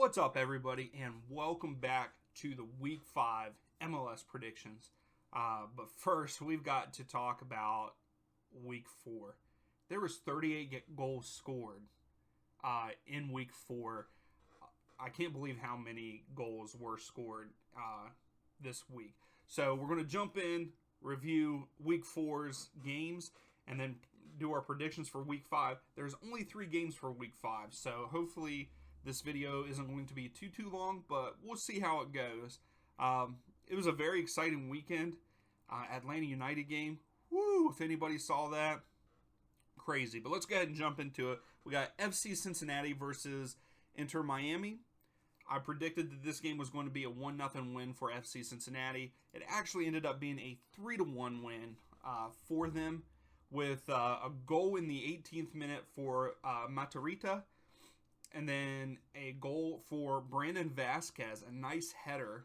What's up, everybody, and welcome back to the Week 5 MLS predictions. But first, we've got to talk about Week 4. There was 38 goals scored in Week 4. I can't believe how many goals were scored this week. So we're going to jump in, review Week 4's games, and then do our predictions for Week 5. There's only 3 games for Week 5, so hopefully this video isn't going to be too long, but we'll see how it goes. It was a very exciting weekend. Atlanta United game. Woo! If anybody saw that, crazy. But let's go ahead and jump into it. We got FC Cincinnati versus Inter Miami. I predicted that this game was going to be a 1-0 win for FC Cincinnati. It actually ended up being a 3-1 win for them, with a goal in the 18th minute for Matarrita, and then a goal for Brandon Vasquez, a nice header.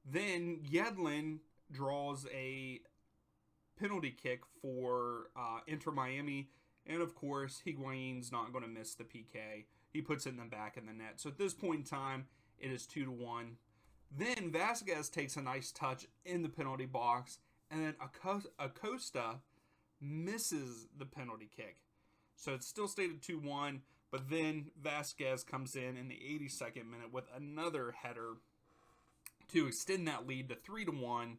Then Yedlin draws a penalty kick for Inter Miami, and of course Higuain's not going to miss the PK. He puts it in the back of the net. So at this point in time, it is 2-1. Then Vasquez takes a nice touch in the penalty box, and then Acosta misses the penalty kick. So it's still stayed at 2-1, but then Vasquez comes in the 82nd minute with another header to extend that lead to 3-1.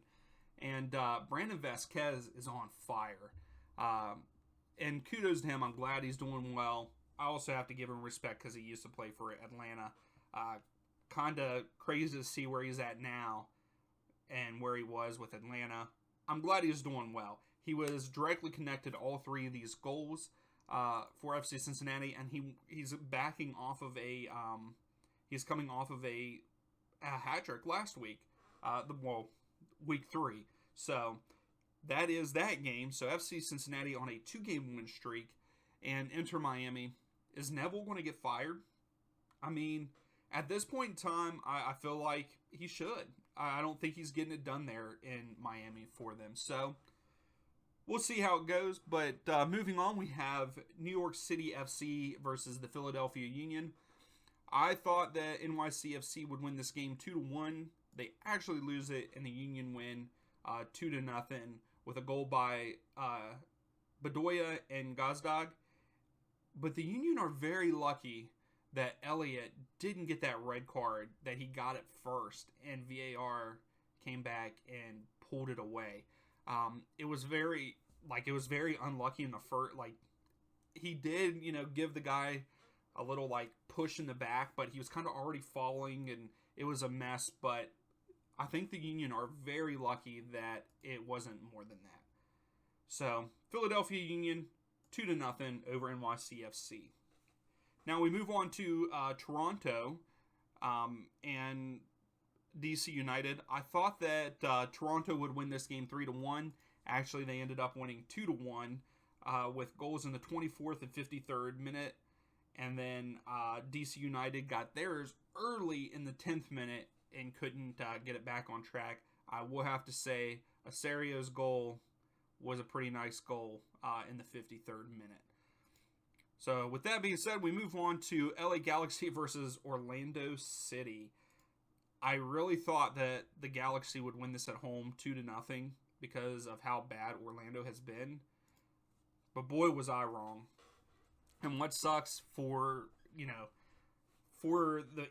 And Brandon Vasquez is on fire. And kudos to him. I'm glad he's doing well. I also have to give him respect because he used to play for Atlanta. Kind of crazy to see where he's at now and where he was with Atlanta. I'm glad he's doing well. He was directly connected to all 3 of these goals for FC Cincinnati, and he's backing off of he's coming off of a hat trick last week, week 3. So that is that game. So FC Cincinnati on a 2-game win streak, and Inter Miami. Is Neville going to get fired? I mean, at this point in time, I feel like he should. I don't think he's getting it done there in Miami for them. So we'll see how it goes. But moving on, we have New York City FC versus the Philadelphia Union. I thought that NYCFC would win this game 2-1. They actually lose it, and the Union win 2-0 with a goal by Bedoya and Gazdag. But the Union are very lucky that Elliott didn't get that red card, that he got it first, and VAR came back and pulled it away. It was very unlucky in the first. He did, give the guy a little push in the back, but he was kind of already falling, and it was a mess. But I think the Union are very lucky that it wasn't more than that. So Philadelphia Union 2-0 over NYCFC. Now we move on to Toronto and DC United. I thought that Toronto would win this game 3-1. Actually, they ended up winning 2-1 with goals in the 24th and 53rd minute. And then DC United got theirs early in the 10th minute and couldn't get it back on track. I will have to say Aserio's goal was a pretty nice goal in the 53rd minute. So with that being said, we move on to LA Galaxy versus Orlando City. I really thought that the Galaxy would win this at home 2-0 because of how bad Orlando has been. But boy, was I wrong. And what sucks for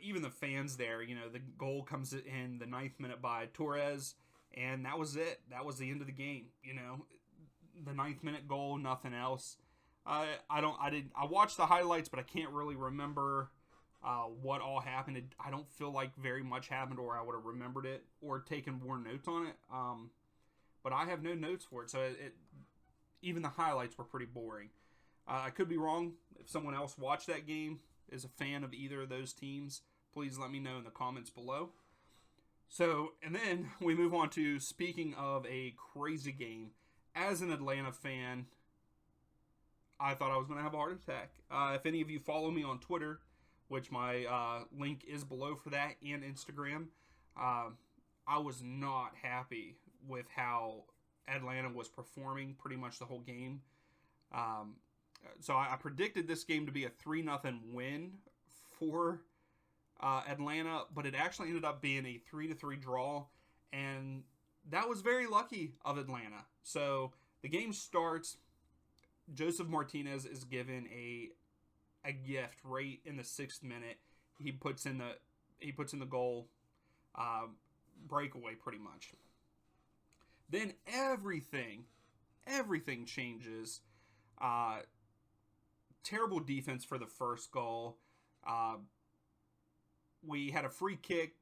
even the fans there, the goal comes in the 9th minute by Torres, and that was it. That was the end of the game. The 9th minute goal, nothing else. I watched the highlights, but I can't really remember what all happened. I don't feel like very much happened, or I would have remembered it or taken more notes on it. But I have no notes for it, so even the highlights were pretty boring. I could be wrong. If someone else watched that game, is a fan of either of those teams, please let me know in the comments below. So, and then we move on to, speaking of a crazy game, as an Atlanta fan, I thought I was going to have a heart attack. If any of you follow me on Twitter, which my link is below for that, and Instagram, I was not happy with how Atlanta was performing pretty much the whole game. So I predicted this game to be a 3-0 win for Atlanta, but it actually ended up being a 3-3 draw, and that was very lucky of Atlanta. So the game starts. Joseph Martinez is given a gift right in the 6th minute. He puts in the goal, breakaway pretty much. Then everything changes. Terrible defense for the first goal. We had a free kick,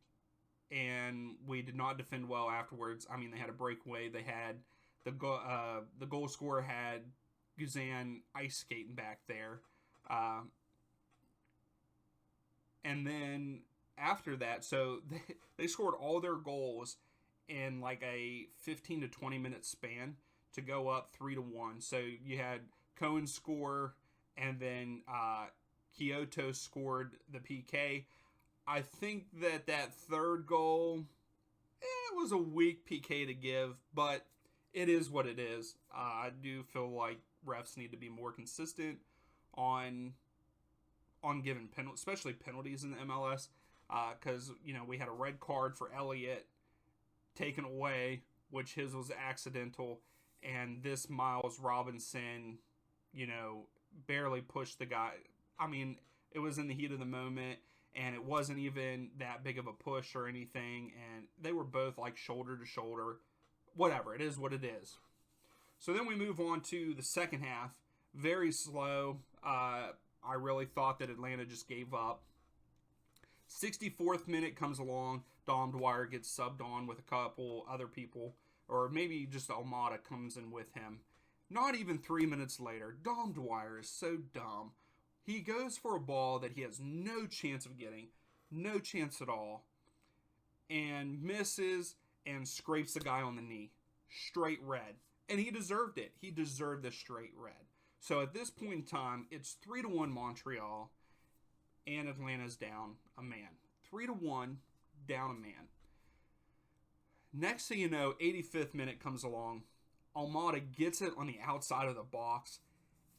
and we did not defend well afterwards. I mean, they had a breakaway. They had the goal scorer had Guzan ice skating back there. And then after that, so they scored all their goals in like a 15 to 20 minute span to go up 3-1. So you had Cohen score, and then Kyoto scored the PK. I think that third goal, it was a weak PK to give, but it is what it is. I do feel like refs need to be more consistent on giving penalties, especially penalties in the MLS, because we had a red card for Elliott taken away, which his was accidental, and this Miles Robinson, barely pushed the guy. I mean, it was in the heat of the moment, and it wasn't even that big of a push or anything, and they were both like shoulder to shoulder. Whatever, it is what it is. So then we move on to the second half. Very slow. I really thought that Atlanta just gave up. 64th minute comes along. Dom Dwyer gets subbed on with a couple other people, or maybe just Almada comes in with him. Not even 3 minutes later, Dom Dwyer is so dumb. He goes for a ball that he has no chance of getting, no chance at all, and misses and scrapes the guy on the knee. Straight red. And he deserved it. He deserved the straight red. So at this point in time, it's 3-1 Montreal, and Atlanta's down a man. 3-1, down a man. Next thing you know, 85th minute comes along. Almada gets it on the outside of the box,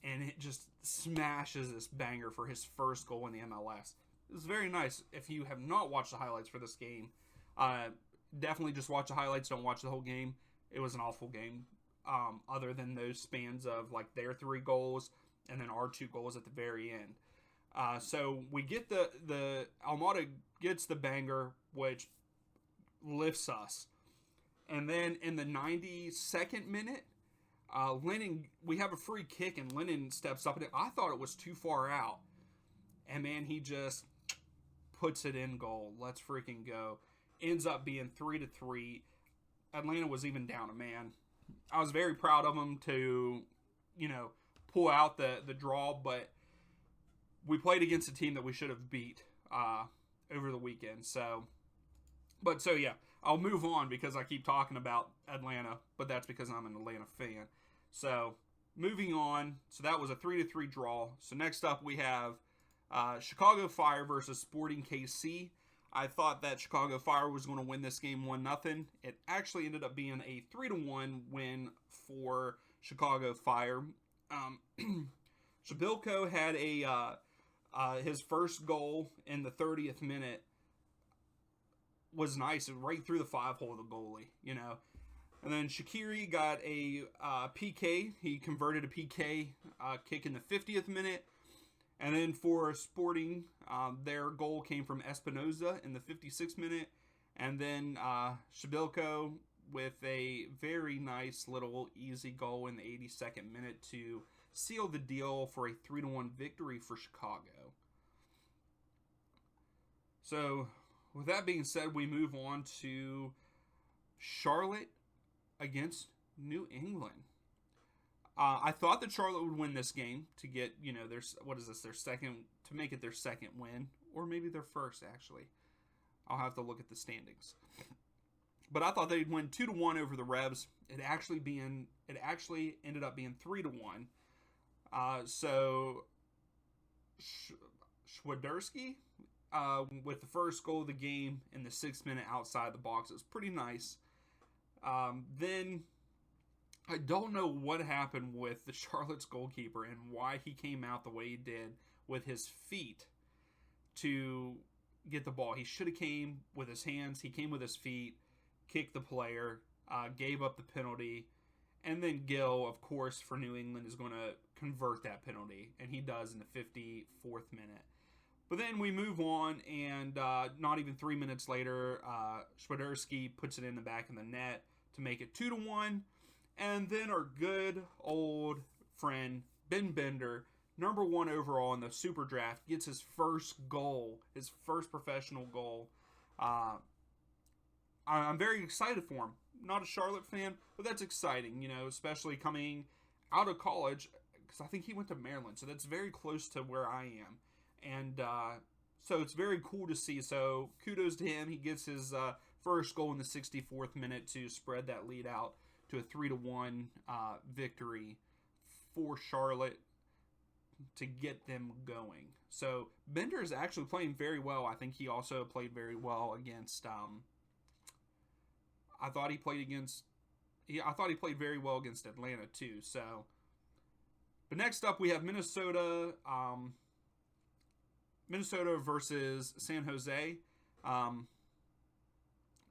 and it just smashes this banger for his first goal in the MLS. It was very nice. If you have not watched the highlights for this game, definitely just watch the highlights. Don't watch the whole game. It was an awful game. Other than those spans of like their 3 goals and then our 2 goals at the very end. So we get the Almada gets the banger, which lifts us. And then in the 92nd minute, Lennon, we have a free kick, and Lennon steps up. And I thought it was too far out. And man, he just puts it in goal. Let's freaking go. Ends up being 3-3. Atlanta was even down a man. I was very proud of them to, pull out the draw, but we played against a team that we should have beat over the weekend. So yeah, I'll move on because I keep talking about Atlanta, but that's because I'm an Atlanta fan. So moving on, so that was a 3-3 draw. So next up we have Chicago Fire versus Sporting KC. I thought that Chicago Fire was going to win this game 1-0. It actually ended up being a 3-1 win for Chicago Fire. Shabilko had his first goal in the 30th minute. Was nice, right through the 5-hole of the goalie, And then Shaqiri got a PK. He converted a PK kick in the 50th minute. And then for Sporting, their goal came from Espinoza in the 56th minute. And then Shabilko with a very nice little easy goal in the 82nd minute to seal the deal for a 3-1 victory for Chicago. So with that being said, we move on to Charlotte against New England. I thought that Charlotte would win this game to get, their second, to make it their second win, or maybe their first, actually. I'll have to look at the standings. But I thought they'd win 2-1 over the Revs. It actually ended up being 3-1. So Swiderski, with the first goal of the game in the 6th minute outside the box, it was pretty nice. Then I don't know what happened with the Charlotte's goalkeeper and why he came out the way he did with his feet to get the ball. He should have came with his hands. He came with his feet, kicked the player, gave up the penalty, and then Gill, of course, for New England is going to convert that penalty, and he does in the 54th minute. But then we move on, and not even 3 minutes later, Swiderski puts it in the back of the net to make it 2-1. And then our good old friend Ben Bender, number 1 overall in the Super Draft, gets his first goal, his first professional goal. I'm very excited for him. Not a Charlotte fan, but that's exciting, especially coming out of college, because I think he went to Maryland, so that's very close to where I am. And so it's very cool to see. So kudos to him. He gets his first goal in the 64th minute to spread that lead out to a 3-1 victory for Charlotte to get them going. So Bender is actually playing very well. I think he also played very well against. I thought he played very well against Atlanta too. So, but next up we have Minnesota. Minnesota versus San Jose.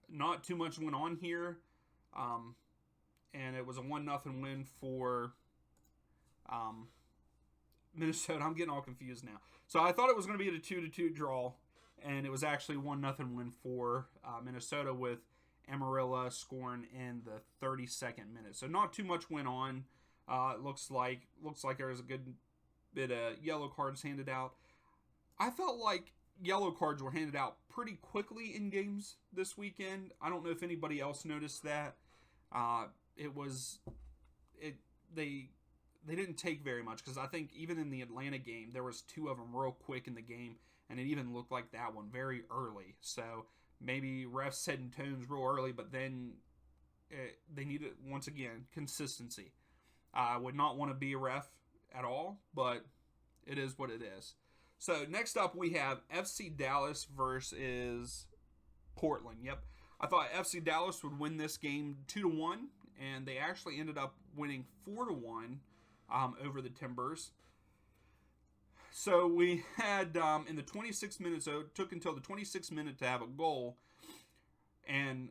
Not too much went on here. And it was a 1-0 win for Minnesota. I'm getting all confused now. So I thought it was going to be a 2-2 draw, and it was actually 1-0 win for Minnesota, with Amarilla scoring in the 32nd minute. So not too much went on. It looks like there was a good bit of yellow cards handed out. I felt like yellow cards were handed out pretty quickly in games this weekend. I don't know if anybody else noticed that. They didn't take very much, because I think even in the Atlanta game, there was 2 of them real quick in the game, and it even looked like that one very early. So maybe refs setting tones real early, but then they needed, once again, consistency. I would not want to be a ref at all, but it is what it is. So next up we have FC Dallas versus Portland. Yep. I thought FC Dallas would win this game 2-1, and they actually ended up winning 4-1 over the Timbers. So we had in the 26 minutes, so it took until the 26th minute to have a goal, and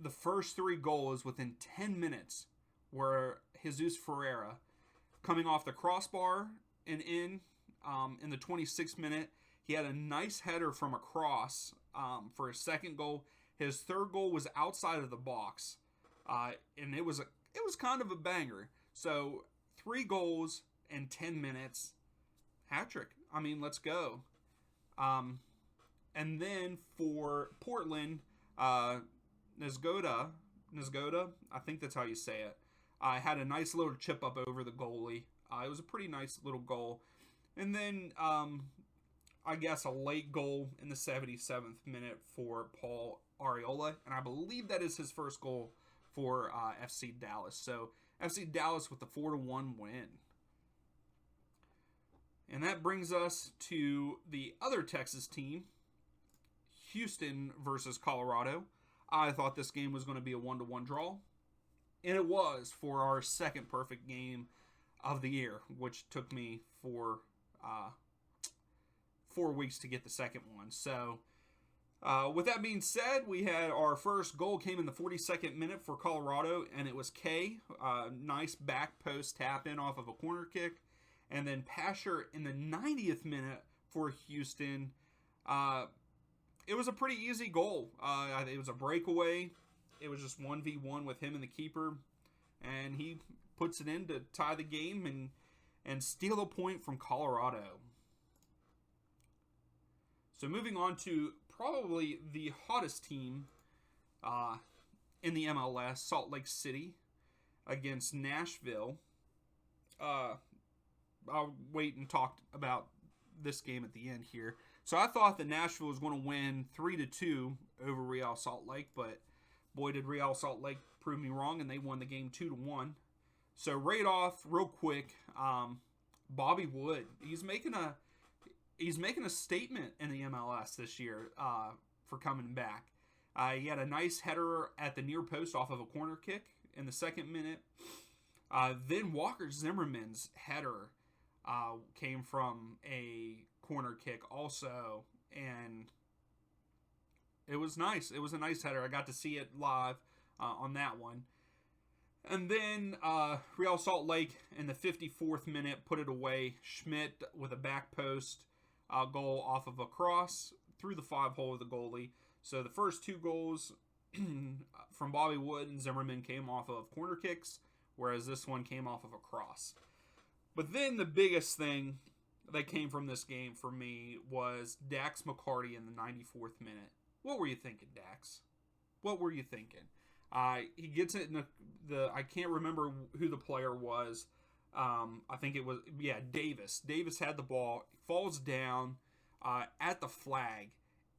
the first 3 goals within 10 minutes were Jesus Ferreira coming off the crossbar and in the 26th minute. He had a nice header from across for his second goal. His third goal was outside of the box, and it was kind of a banger. So 3 goals in 10 minutes, hat trick. I mean, let's go. And then for Portland, Nezgoda, I think that's how you say it, had a nice little chip up over the goalie. It was a pretty nice little goal. And then, I guess, a late goal in the 77th minute for Paul Arriola. And I believe that is his first goal for FC Dallas. So, FC Dallas with the 4-1 win. And that brings us to the other Texas team, Houston versus Colorado. I thought this game was going to be a 1-1 draw. And it was, for our second perfect game of the year, which took me 4 weeks to get the second one. So, with that being said, we had our first goal came in the 42nd minute for Colorado, and it was Kay. Nice back post tap in off of a corner kick. And then Pasher in the 90th minute for Houston. It was a pretty easy goal. It was a breakaway. It was just 1v1 with him and the keeper. And he puts it in to tie the game and steal a point from Colorado. So moving on to probably the hottest team in the MLS, Salt Lake City against Nashville. I'll wait and talk about this game at the end here. So I thought that Nashville was going to win 3-2 over Real Salt Lake, but boy, did Real Salt Lake prove me wrong, and they won the game 2-1. So right off, real quick, Bobby Wood, he's making a statement in the MLS this year for coming back. He had a nice header at the near post off of a corner kick in the 2nd minute. Then Walker Zimmerman's header came from a corner kick also, and It was nice. It was a nice header. I got to see it live on that one. And then Real Salt Lake in the 54th minute put it away. Schmidt with a back post goal off of a cross through the 5-hole of the goalie. So the first 2 goals from Bobby Wood and Zimmerman came off of corner kicks, whereas this one came off of a cross. But then the biggest thing that came from this game for me was Dax McCarty in the 94th minute. What were you thinking, Dax? What were you thinking? He gets it in the I can't remember who the player was. I think it was, Davis. Davis had the ball, falls down at the flag,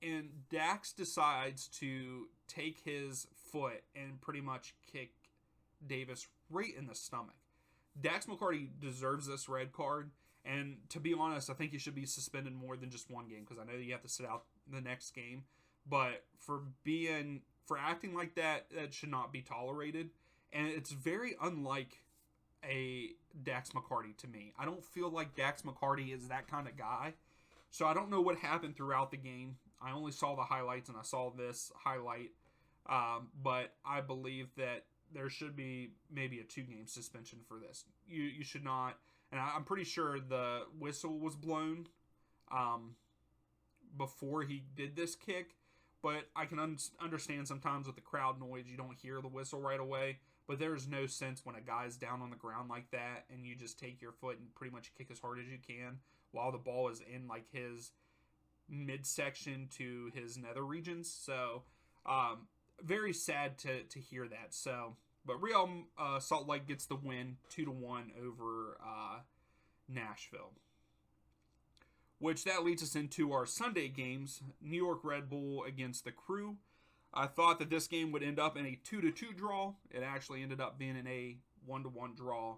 and Dax decides to take his foot and pretty much kick Davis right in the stomach. Dax McCarty deserves this red card, and to be honest, I think he should be suspended more than just one game, because I know you have to sit out the next game, but for acting like that, that should not be tolerated, and it's very unlike a Dax McCarty to me. I don't feel like Dax McCarty is that kind of guy, so I don't know what happened throughout the game. I only saw the highlights, and I saw this highlight, but I believe that there should be maybe a 2-game suspension for this. You should not, and I'm pretty sure the whistle was blown before he did this kick, but I can understand sometimes with the crowd noise, you don't hear the whistle right away, but there's no sense when a guy's down on the ground like that, and you just take your foot and pretty much kick as hard as you can while the ball is in like his midsection to his nether regions. So, very sad to hear that. So, but Real Salt Lake gets the win 2-1 over Nashville. Which that leads us into our Sunday games. New York Red Bull against the Crew. I thought that this game would end up in a 2-2 draw. It actually ended up being in a 1-1 draw,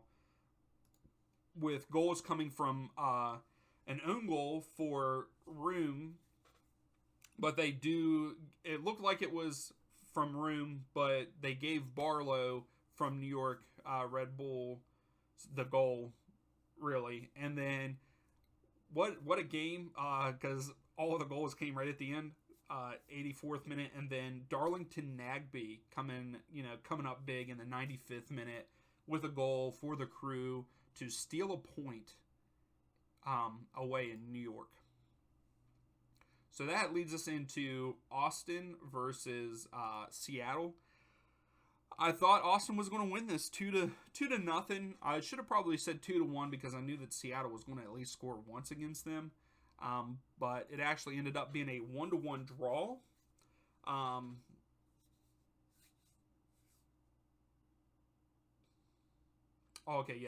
with goals coming from an own goal for Room. But it looked like it was from Room, but they gave Barlow from New York Red Bull the goal, really. And then what a game, because all of the goals came right at the end, 84th minute, and then Darlington Nagbe coming up big in the 95th minute with a goal for the Crew to steal a point away in New York. So that leads us into Austin versus Seattle. I thought Austin was going to win this 2-0. I should have probably said 2-1 because I knew that Seattle was going to at least score once against them. But it actually ended up being a 1-1 draw.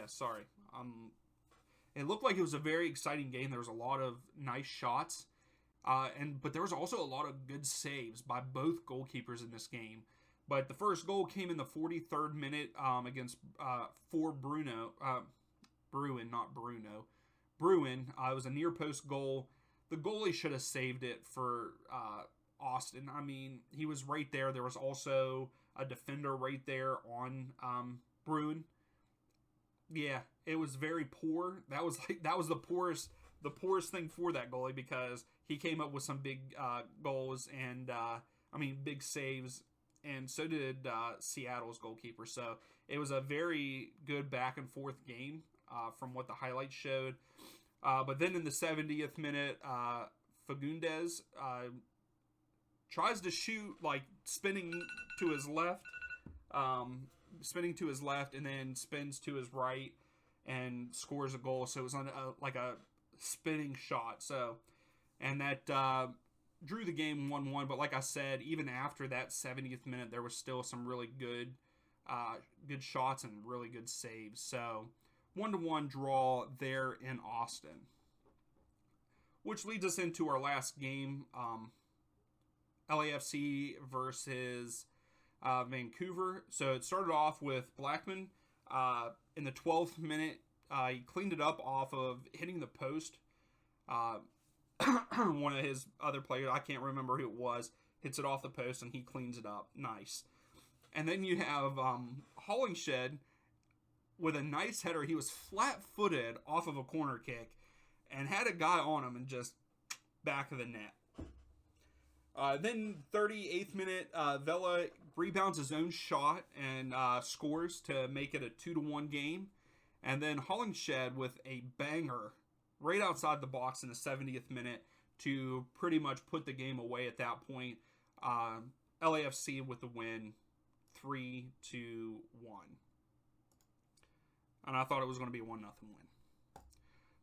Sorry. It looked like it was a very exciting game. There was a lot of nice shots. But there was also a lot of good saves by both goalkeepers in this game. But the first goal came in the 43rd minute against Bruin, not Bruno. Bruin. It was a near post goal. The goalie should have saved it for Austin. I mean, he was right there. There was also a defender right there on Bruin. Yeah, it was very poor. That was the poorest thing for that goalie, because he came up with some big goals and big saves. And so did Seattle's goalkeeper. So it was a very good back and forth game from what the highlights showed. But then in the 70th minute, Fagundes tries to shoot, like spinning to his left, and then spins to his right and scores a goal. So it was on a spinning shot. So, and that drew the game 1-1, but like I said, even after that 70th minute, there was still some really good shots and really good saves. So 1-1 draw there in Austin, which leads us into our last game, LAFC versus Vancouver. So it started off with Blackman in the 12th minute. He cleaned it up off of hitting the post. One of his other players, I can't remember who it was, hits it off the post and he cleans it up. Nice. And then you have Hollingshed with a nice header. He was flat-footed off of a corner kick and had a guy on him and just back of the net. Then 38th minute, Vela rebounds his own shot and scores to make it a 2-1 game. And then Hollingshed with a banger right outside the box in the 70th minute to pretty much put the game away at that point. LAFC with the win, 3-1. And I thought it was going to be a 1-0 win.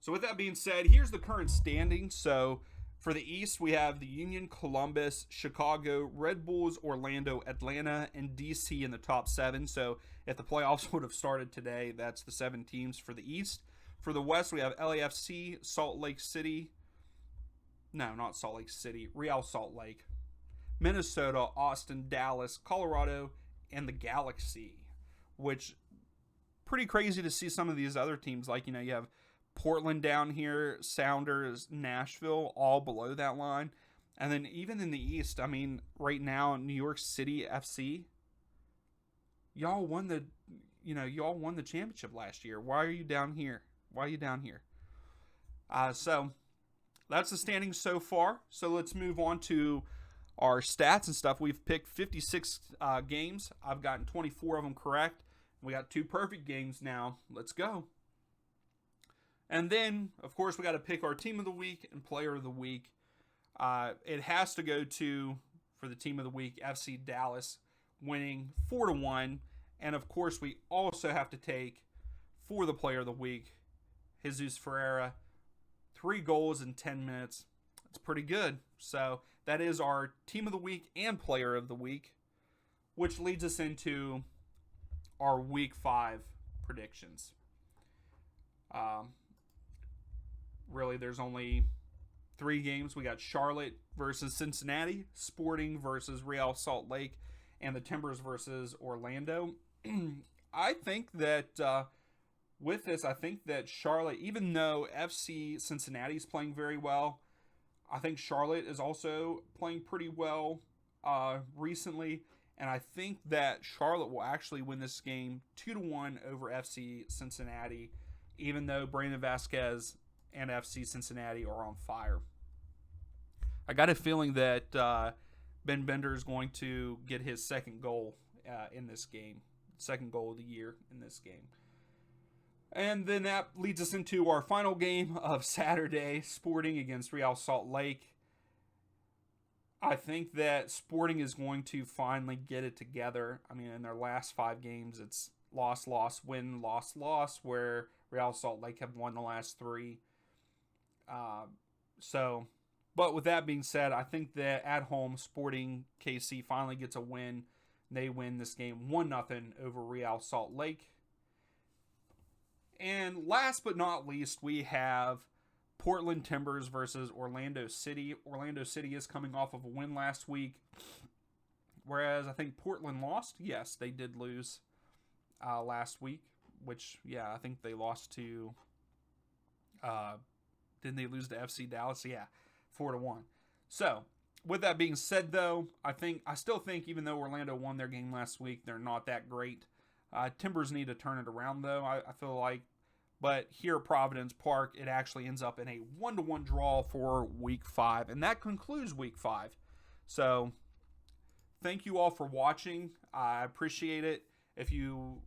So with that being said, here's the current standing. So for the East, we have the Union, Columbus, Chicago, Red Bulls, Orlando, Atlanta, and DC in the top 7. So if the playoffs would have started today, that's the 7 teams for the East. For the West, we have LAFC, Salt Lake City. No, not Salt Lake City. Real Salt Lake. Minnesota, Austin, Dallas, Colorado, and the Galaxy. Which, pretty crazy to see some of these other teams. Like, you have Portland down here, Sounders, Nashville, all below that line. And then even in the East, I mean, right now, New York City FC, y'all won the championship last year. Why are you down here? So that's the standings so far. So let's move on to our stats and stuff. We've picked 56 games. I've gotten 24 of them correct. We got 2 perfect games now. Let's go. And then, of course, we got to pick our team of the week and player of the week. It has to go to, for the team of the week, FC Dallas, winning 4-1. And, of course, we also have to take, for the player of the week, Jesus Ferreira, 3 goals in 10 minutes. That's pretty good. So that is our team of the week and player of the week, which leads us into our week 5 predictions. Really, there's only 3 games. We got Charlotte versus Cincinnati, Sporting versus Real Salt Lake, and the Timbers versus Orlando. I think that with this, I think that Charlotte, even though FC Cincinnati is playing very well, I think Charlotte is also playing pretty well recently. And I think that Charlotte will actually win this game 2-1 over FC Cincinnati, even though Brandon Vasquez and FC Cincinnati are on fire. I got a feeling that Ben Bender is going to get his second goal in this game. Second goal of the year in this game. And then that leads us into our final game of Saturday, Sporting against Real Salt Lake. I think that Sporting is going to finally get it together. I mean, in their last 5 games, it's loss, loss, win, loss, loss, where Real Salt Lake have won the last 3. But with that being said, I think that at home, Sporting KC finally gets a win. They win this game 1-0 over Real Salt Lake. And last but not least, we have Portland Timbers versus Orlando City. Orlando City is coming off of a win last week, whereas I think Portland lost. Yes, they did lose last week, which, yeah, I think they lost to... didn't they lose to FC Dallas? Yeah, 4-1. So, with that being said, though, I still think even though Orlando won their game last week, they're not that great. Timbers need to turn it around, though, I feel like. But here at Providence Park, it actually ends up in a 1-1 draw for Week 5. And that concludes Week 5. So, thank you all for watching. I appreciate it. If you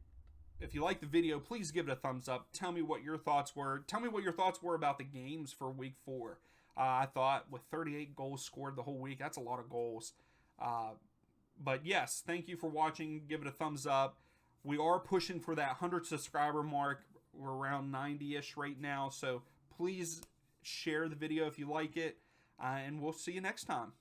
like the video, please give it a thumbs up. Tell me what your thoughts were. Tell me what your thoughts were about the games for Week 4. I thought with 38 goals scored the whole week, that's a lot of goals. But yes, thank you for watching. Give it a thumbs up. We are pushing for that 100 subscriber mark. We're around 90-ish right now. So please share the video if you like it. And we'll see you next time.